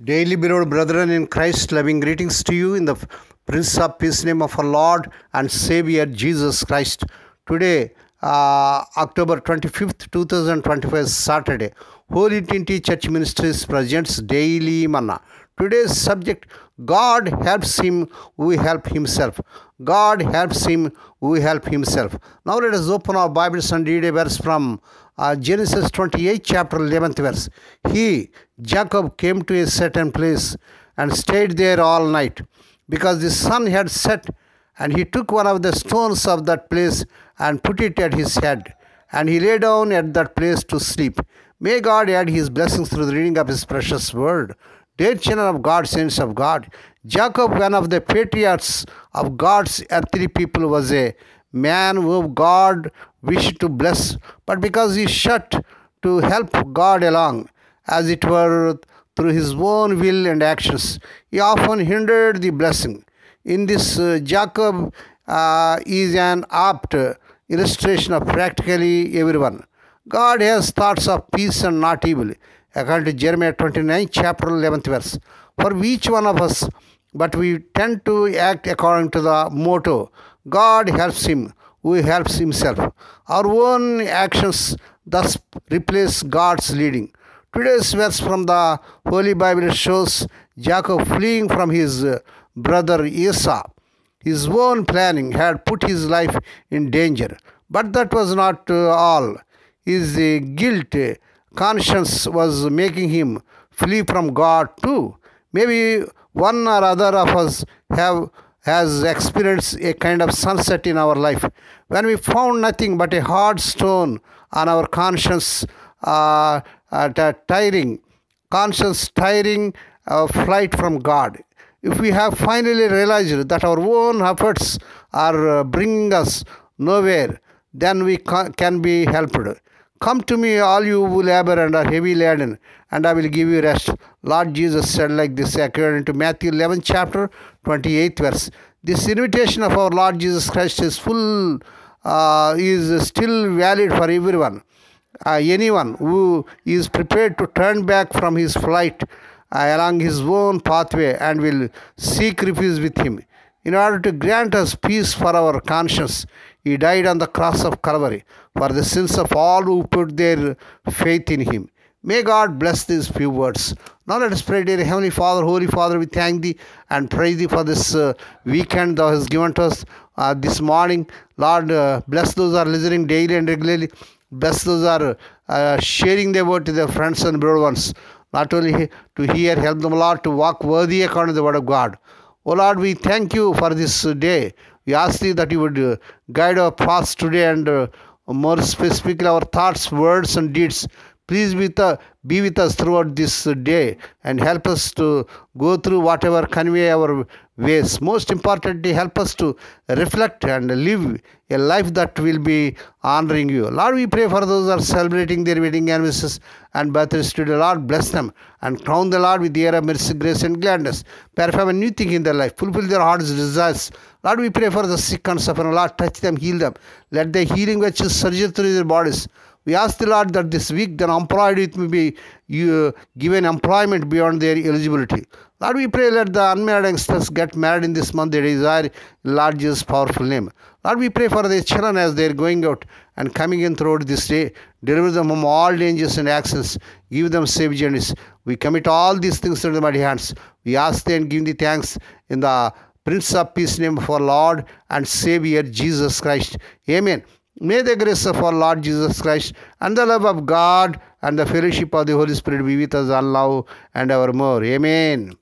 Daily beloved brethren in Christ, loving greetings to you in the Prince of Peace name of our Lord and Savior Jesus Christ. Today, October 25th, 2025, Saturday, Holy Trinity Church Ministries presents Daily Manna. Today's subject, God helps him who help himself. God helps him who help himself. Now let us open our Bibles and read a verse from Genesis 28, chapter 11th verse. He, Jacob, came to a certain place and stayed there all night, because the sun had set, and he took one of the stones of that place and put it at his head, and he lay down at that place to sleep. May God add his blessings through the reading of his precious word. Dear children of God, saints of God, Jacob, one of the patriarchs of God's earthly people, was a man whom God wished to bless, but because he shut to help God along, as it were through his own will and actions, he often hindered the blessing. In this, Jacob is an apt illustration of practically everyone. God has thoughts of peace and not evil, according to Jeremiah 29, chapter 11th verse. For each one of us, but we tend to act according to the motto, God helps him who helps himself. Our own actions thus replace God's leading. Today's verse from the Holy Bible shows Jacob fleeing from his brother Esau. His own planning had put his life in danger. But that was not all. His guilt conscience was making him flee from God too. Maybe one or other of us has experienced a kind of sunset in our life when we found nothing but a hard stone on our conscience, tiring flight from God. If we have finally realized that our own efforts are bringing us nowhere, then we can be helped. Come to me, all you who labor and are heavy laden, and I will give you rest. Lord Jesus said like this, according to Matthew 11, chapter 28 verse. This invitation of our Lord Jesus Christ is still valid for everyone. Anyone who is prepared to turn back from his flight along his own pathway and will seek refuge with him. In order to grant us peace for our conscience, he died on the cross of Calvary for the sins of all who put their faith in him. May God bless these few words. Now let us pray. Dear Heavenly Father, Holy Father, we thank thee and praise thee for this weekend thou hast given to us this morning. Lord, bless those who are listening daily and regularly. Bless those who are sharing their word to their friends and brother ones. Not only to hear, help them, Lord, to walk worthy according to the word of God. O Lord, we thank you for this day. We ask thee that you would guide our paths today and more specifically our thoughts, words and deeds. Please be with us throughout this day and help us to go through whatever convey our ways. Most importantly, help us to reflect and live a life that will be honoring you. Lord, we pray for those who are celebrating their wedding anniversaries and birthdays today. Lord, bless them and crown the Lord with the air of mercy, grace and gladness. Perform a new thing in their life. Fulfill their heart's desires. Lord, we pray for the sick and suffering. Lord, touch them, heal them. Let the healing virtues surge through their bodies. We ask the Lord that this week the unemployed youth may be given employment beyond their eligibility. Lord, we pray let the unmarried youngsters get married in this month. They desire Lord Jesus' powerful name. Lord, we pray for their children as they are going out and coming in throughout this day. Deliver them from all dangers and accidents. Give them safe journeys. We commit all these things into the mighty hands. We ask thee and give thee thanks in the Prince of Peace name of our Lord and Savior Jesus Christ. Amen. May the grace of our Lord Jesus Christ and the love of God and the fellowship of the Holy Spirit be with us all now and evermore. Amen.